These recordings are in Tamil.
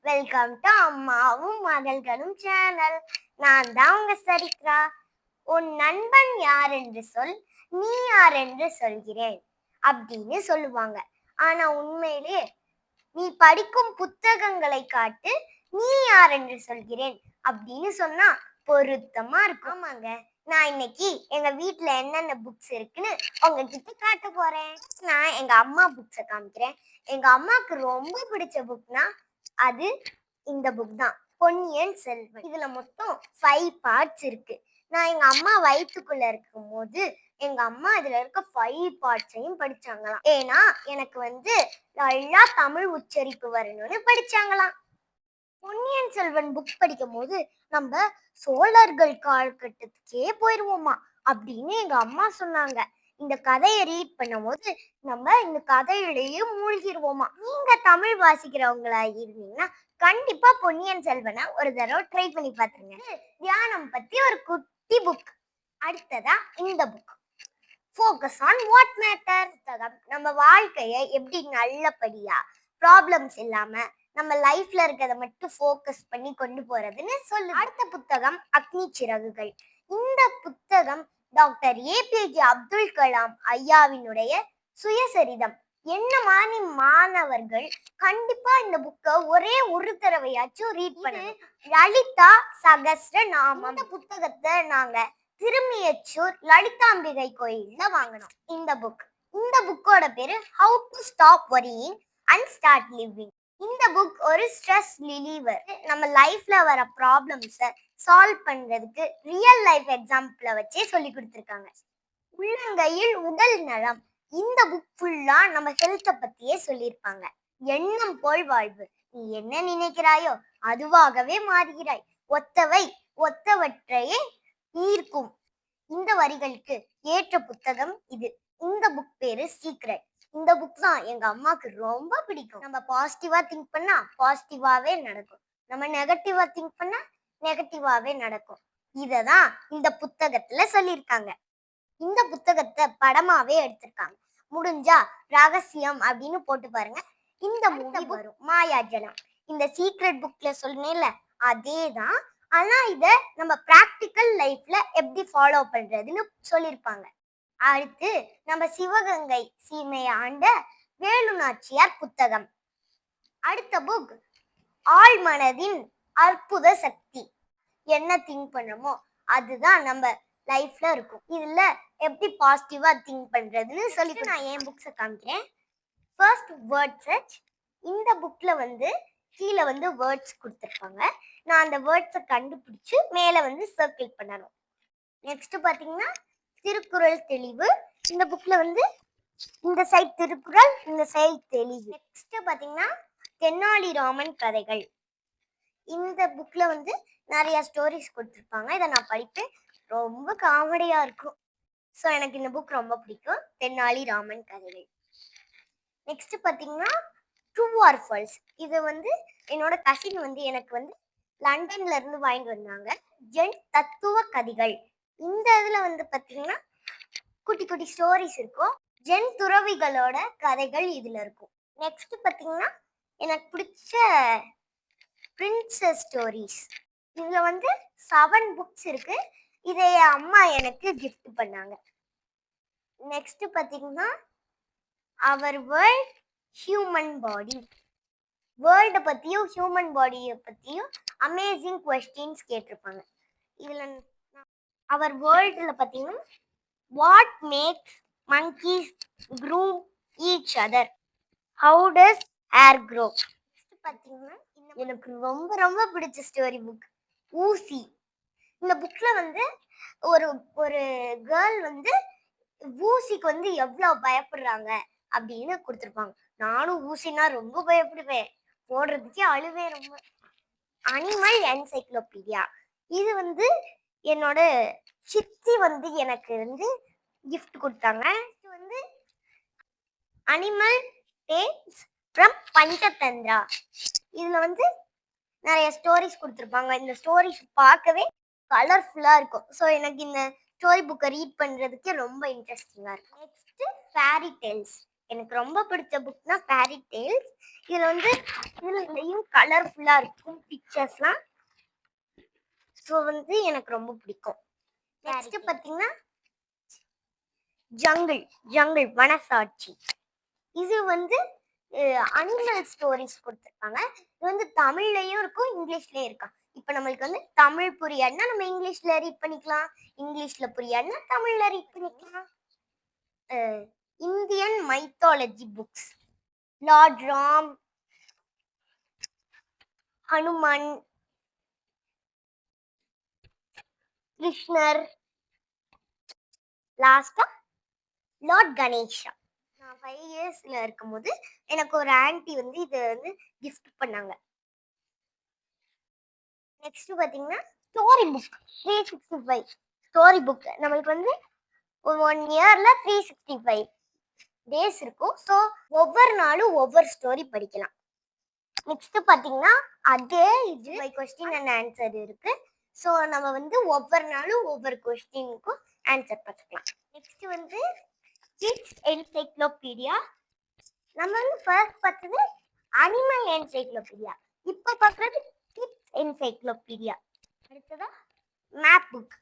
வெல்கம் டு அம்மாவும் மகள்களும் சேனல். நான் தான் உங்க சரித்ரா. உன் நண்பன் யார் என்று சொல், நீ யார் என்று சொல்கிறேன் அப்படின்னு சொல்லுவாங்க. ஆனா உண்மையிலே நீ படிக்கும் புத்தகங்களை காட்டு, நீ யார் என்று சொல்கிறேன் அப்படின்னு சொன்னா பொருத்தமா இருக்கும். ஆமாங்க, நான் இன்னைக்கு எங்க வீட்ல என்னென்ன புக்ஸ் இருக்குன்னு உங்ககிட்ட காட்ட போறேன். நான் எங்க அம்மா புக்ஸை காமிக்கிறேன். எங்க அம்மாக்கு ரொம்ப பிடிச்ச புக்னா அது இந்த புக் தான், பொன்னியின் செல்வன். இதுல மொத்தம் 5 பார்ட்ஸ் இருக்கு. நான் எங்க அம்மா வயிற்றுக்குள்ள இருக்கும் போது எங்க அம்மா இதுல இருக்க 5 பார்ட்ஸையும் படிச்சாங்களாம். ஏன்னா எனக்கு நல்லா தமிழ் உச்சரிப்பு வரணும்னு படிச்சாங்களாம். பொன்னியின் செல்வன் புக் படிக்கும் போது நம்ம சோழர்கள் காலகட்டத்துக்கே போயிருவோமா அப்படின்னு எங்க அம்மா சொன்னாங்க. இந்த கதையை ரீட் பண்ணும்போது நம்ம இந்த கதையிலேயே மூழ்கிடுவோமா. நீங்க தமிழ் வாசிக்கிறவங்களா இருந்தீங்கன்னா கண்டிப்பா பொன்னியின் செல்வனை ஒரு தடவை ட்ரை பண்ணி பாத்துருங்க. தியானம் பத்தி ஒரு குட்டி புக். அடுத்ததா இந்த book, focus on what matter. புத்தகம் நம்ம வாழ்க்கையை எப்படி நல்லபடியா ப்ராப்ளம்ஸ் இல்லாம நம்ம லைஃப்ல இருக்கிறத மட்டும் ஃபோக்கஸ் பண்ணி கொண்டு போறதுன்னு சொல்லு. அடுத்த புத்தகம் அக்னி சிறகுகள். இந்த புத்தகம் டாக்டர் ஏபிஜே அப்துல் கலாம் ஐயாவினுடைய சுயசரிதம். என்ன மாதிரி மாணவர்கள் கண்டிப்பா இந்த புக்கை ஒரே ஒரு தடவையாச்சும் ரீட் பண்ணணும். லலிதா சகஸ்ர நாமம். இந்த புத்தகத்தை நாங்க திருமியச்சூர் லலிதாம்பிகை கோயில்ல வாங்கணும். இந்த புக்கோட பேரு how to stop worrying and start living. இந்த புக் ஒரு ஸ்ட்ரெஸ் ரிலீவர். நம்ம லைஃப்ல வர ப்ராப்ளம்ஸை சால்வ் பண்றதுக்கு ரியல் லைஃப் எக்ஸாம்பிள வச்சே சொல்லி கொடுத்துருக்காங்க. உள்ளங்கையில் உடல் நலம். இந்த புக் ஃபுல்லா நம்ம ஹெல்த்தை பத்தியே சொல்லியிருப்பாங்க. எண்ணம் போல் வாழ்வு. நீ என்ன நினைக்கிறாயோ அதுவாகவே மாறுகிறாய். ஒத்தவற்றையே ஈர்க்கும். இந்த வரிகளுக்கு ஏற்ற புத்தகம் இது. இந்த புக் பேரு சீக்ரெட். இந்த புக் தான் எங்க அம்மாக்கு ரொம்ப பிடிக்கும். நம்ம பாசிட்டிவா திங்க் பண்ணா பாசிட்டிவாவே நடக்கும், நம்ம நெகட்டிவா திங்க் பண்ணா நெகட்டிவாவே நடக்கும். இததான் இந்த புத்தகத்துல சொல்லியிருக்காங்க. இந்த புத்தகத்தை படமாவே எடுத்திருக்காங்க. முடிஞ்சா ரகசியம் அப்படின்னு போட்டு பாருங்க, இந்த மூவி வரும். மாயாஜலம். இந்த சீக்ரெட் புக்ல சொன்னேன்ல அதேதான். ஆனா இத நம்ம பிராக்டிக்கல் லைஃப்ல எப்படி ஃபாலோ பண்றதுன்னு சொல்லியிருப்பாங்க. அடுத்து நம்ம சிவகங்கை சீமையை ஆண்ட வேலு நாச்சியார் புத்தகம். அடுத்த புக் ஆழ்மனதின் அற்புத சக்தி. என்ன திங்க் பண்றோமோ அதுதான் நம்ம லைஃப்ல இருக்கும். இதுல எப்படி பாசிட்டிவா திங்க் பண்றதுன்னு சொல்லிட்டு நான் என் புக்ஸை காமிக்கிறேன். First word search. இந்த புக்ல கீழே வேர்ட்ஸ் கொடுத்துருப்பாங்க. நான் அந்த வேர்ட்ஸை கண்டுபிடிச்சு மேல சர்க்கிள் பண்ணணும். நெக்ஸ்ட் பாத்தீங்கன்னா திருக்குறள் தெளிவு. இந்த புக்ல இந்த சைட் திருக்குறள், இந்த சைட் தெளிவு. நெக்ஸ்ட் பாத்தீங்கன்னா தென்னாலிராமன் கதைகள். இந்த புக்ல நிறைய ஸ்டோரிஸ் கொடுத்துருப்பாங்க. இதை நான் படிப்பேன், ரொம்ப காமெடியா இருக்கும். ஸோ எனக்கு இந்த புக் ரொம்ப பிடிக்கும், தென்னாலிராமன் கதைகள். நெக்ஸ்ட் பாத்தீங்கன்னா ட்ரூ ஆர் ஃபால்ஸ். இது என்னோட கசின் எனக்கு லண்டன்ல இருந்து வாங்கிட்டு வந்தாங்க. ஜென் தத்துவ கதைகள். இந்த இதுல பாத்தீங்கன்னா குட்டி குட்டி ஸ்டோரிஸ் இருக்கும். ஜென் துறவிகளோட கதைகள் இதுல இருக்கும். நெக்ஸ்ட் பாத்தீங்கன்னா எனக்கு பிடிச்ச பிரின்சஸ் ஸ்டோரிஸ். இதுல 7 புக்ஸ் இருக்கு. இதை என் அம்மா எனக்கு கிஃப்ட் பண்ணாங்க. நெக்ஸ்ட் பாத்தீங்கன்னா அவர் வேர்ல்ட் ஹியூமன் பாடி. வேர்ல்ட பத்தியும் ஹியூமன் பாடியை பத்தியும் அமேசிங் கொஸ்டின்ஸ் கேட்டிருப்பாங்க. இதுல அவர் வேர்ல்ட்ல பாத்தீங்கன்னா what makes monkeys groom each other, how does hair grow. பாத்தீங்கன்னா எனக்கு ரொம்ப ரொம்ப பிடிச்ச ஸ்டோரி புக் ஊசி. இந்த புக்ல ஒரு ஒரு கேர்ள் ஊசிக்கு எவ்வளவு பயப்படுறாங்க அப்படின்னு கொடுத்துருப்பாங்க. நானும் ஊசினா ரொம்ப பயப்படுவேன், போடுறதுக்கே அழுவேன் ரொம்ப. Animal encyclopedia. இது என்னோட சித்தி எனக்கு கிஃப்ட் கொடுத்தாங்க. இது அனிமல் டேல்ஸ் ஃப்ரம் பஞ்சதந்திரா. இதுல நிறைய ஸ்டோரிஸ் கொடுத்துருப்பாங்க. இந்த ஸ்டோரிஸ் பார்க்கவே கலர்ஃபுல்லா இருக்கும். ஸோ எனக்கு இந்த ஸ்டோரி புக்கை ரீட் பண்றதுக்கு ரொம்ப இன்ட்ரெஸ்டிங்கா இருக்கும். Next fairy tales. எனக்கு ரொம்ப பிடிச்ச புக்னா ஃபேரி டேல்ஸ். இதுல வந்து இதுலயும் கலர்ஃபுல்லா இருக்கும் பிக்சர்ஸ்லாம். ஸோ வந்து எனக்கு ரொம்ப பிடிக்கும். நெக்ஸ்ட் பாத்தீங்கன்னா ஜங்கிள் ஜங்கிள் வனசாட்சி. இது வந்து அனிமல் ஸ்டோரிஸ் கொடுத்துருக்காங்க. இது வந்து தமிழ்லயும் இருக்கும், இங்கிலீஷ்லயும் இருக்கும். இப்போ நம்மளுக்கு வந்து தமிழ் புரியாதுன்னா நம்ம இங்கிலீஷ்ல ரீட் பண்ணிக்கலாம், இங்கிலீஷ்ல புரியாதுன்னா தமிழ்ல ரீட் பண்ணிக்கலாம். Indian mythology books, Lord Ram, Hanuman, கிருஷ்ணர், லாஸ்டா லார்ட் கணேஷா. நான் 5 இயர்ஸ்ல இருக்கும்போது எனக்கு ஒரு ஆன்ட்டி வந்து இதை வந்து கிஃப்ட் பண்ணாங்க. நெக்ஸ்ட் பாத்தீங்கன்னா ஸ்டோரி புக் 365 ஸ்டோரி புக். நம்மளுக்கு வந்து 1 இயர்ல 365 டேஸ் இருக்கும். ஸோ ஒவ்வொரு நாளும் ஒவ்வொரு ஸ்டோரி படிக்கலாம். நெக்ஸ்ட் பாத்தீங்கன்னா அதே இது கொஸ்டின் அண்ட் ஆன்சர் இருக்கு. ஸோ நம்ம வந்து ஒவ்வொரு நாளும் ஒவ்வொரு கொஸ்டினுக்கும் ஆன்சர் பார்த்துக்கலாம். நெக்ஸ்ட் வந்து கிட்ஸ் என்சைக்ளோபீடியா. நம்ம வந்து ஃபர்ஸ்ட் பார்த்தது அனிமல் என்சைக்ளோபீடியா, இப்போ பார்க்குறது கிட்ஸ் என்சைக்ளோபீடியா. அடுத்ததா மேப் புக்.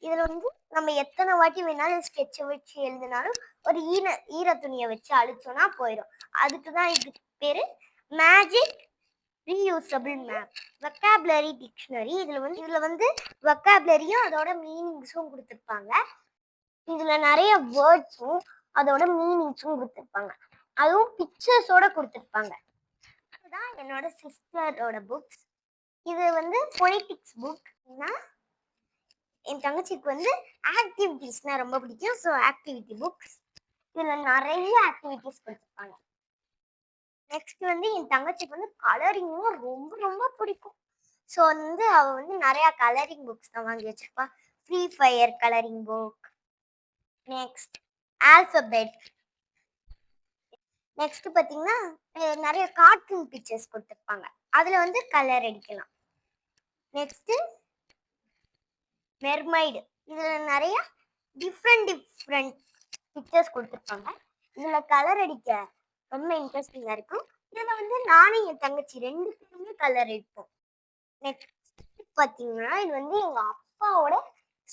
இதில் வந்து நம்ம எத்தனை வாட்டி வேணாலும் ஸ்கெட்சை வச்சு எழுதினாலும் ஒரு ஈர துணியை வச்சு அழிச்சோன்னா போயிடும். அதுக்கு தான் இதுக்கு பேர் magic reusable map. Vocabulary dictionary. இதில் வந்து வொக்காபுலரியும் அதோட மீனிங்ஸும் கொடுத்துருப்பாங்க. இதுல நிறைய வேர்ட்ஸும் அதோட மீனிங்ஸும் கொடுத்துருப்பாங்க, அதுவும் பிக்சர்ஸோட கொடுத்துருப்பாங்க. இதுதான் என்னோட சிஸ்டரோட புக்ஸ். இது வந்து பொலிட்டிக்ஸ் புக்னா என் தங்கச்சிக்கு வந்து ஆக்டிவிட்டிஸ்னா ரொம்ப பிடிக்கும். So activity books. இதுல நிறைய ஆக்டிவிட்டிஸ் கொடுத்துருப்பாங்க. நெக்ஸ்ட் வந்து என் தங்கச்சிக்கு வந்து கலரிங்கும் ரொம்ப ரொம்ப பிடிக்கும். ஸோ வந்து அவ வந்து நிறைய கலரிங் புக்ஸ் தான் வாங்கி வச்சிருப்பா. Free Fire colouring book. Next alphabet. Next பாத்தீங்கன்னா நிறைய கார்ட்டூன் பிக்சர்ஸ் கொடுத்துருப்பாங்க, அதுல வந்து கலர் அடிக்கலாம். Next mermaid. இதுல நிறைய டிஃப்ரெண்ட் பிக்சர்ஸ் கொடுத்துருப்பாங்க. இதுல கலர் அடிக்க ரொம்ப இன்ட்ரெஸ்டிங்கா இருக்கும். இதுல வந்து நானும் என் தங்கச்சி 2 பேருமே கலர் அடிப்போம். நெக்ஸ்ட் பாத்தீங்கன்னா இது வந்து எங்க அப்பாவோட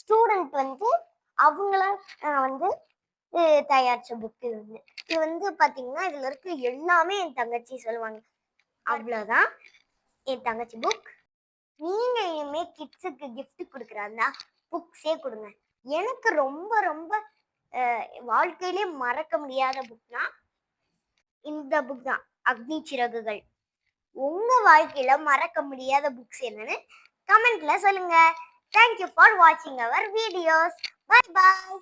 ஸ்டூடெண்ட் வந்து அவங்கள வந்து தயாரிச்ச புக். இது வந்து பாத்தீங்கன்னா இதுல இருக்க எல்லாமே என் தங்கச்சி சொல்லுவாங்க. அவ்வளவுதான் என் தங்கச்சி புக். நீங்க இனிமே கிட்ஸுக்கு கிஃப்ட் கொடுக்குறாருன்னா புக்ஸே கொடுங்க. எனக்கு ரொம்ப ரொம்ப வாழ்க்கையிலே மறக்க முடியாத புக்னா இந்த புக் தான், அக்னி சிறகுகள். உங்க வாழ்க்கையில மறக்க முடியாத புக்ஸ் என்னன்னு கமெண்ட்ல சொல்லுங்க. தேங்க்யூ ஃபார் வாட்சிங் அவர் வீடியோஸ். Bye bye.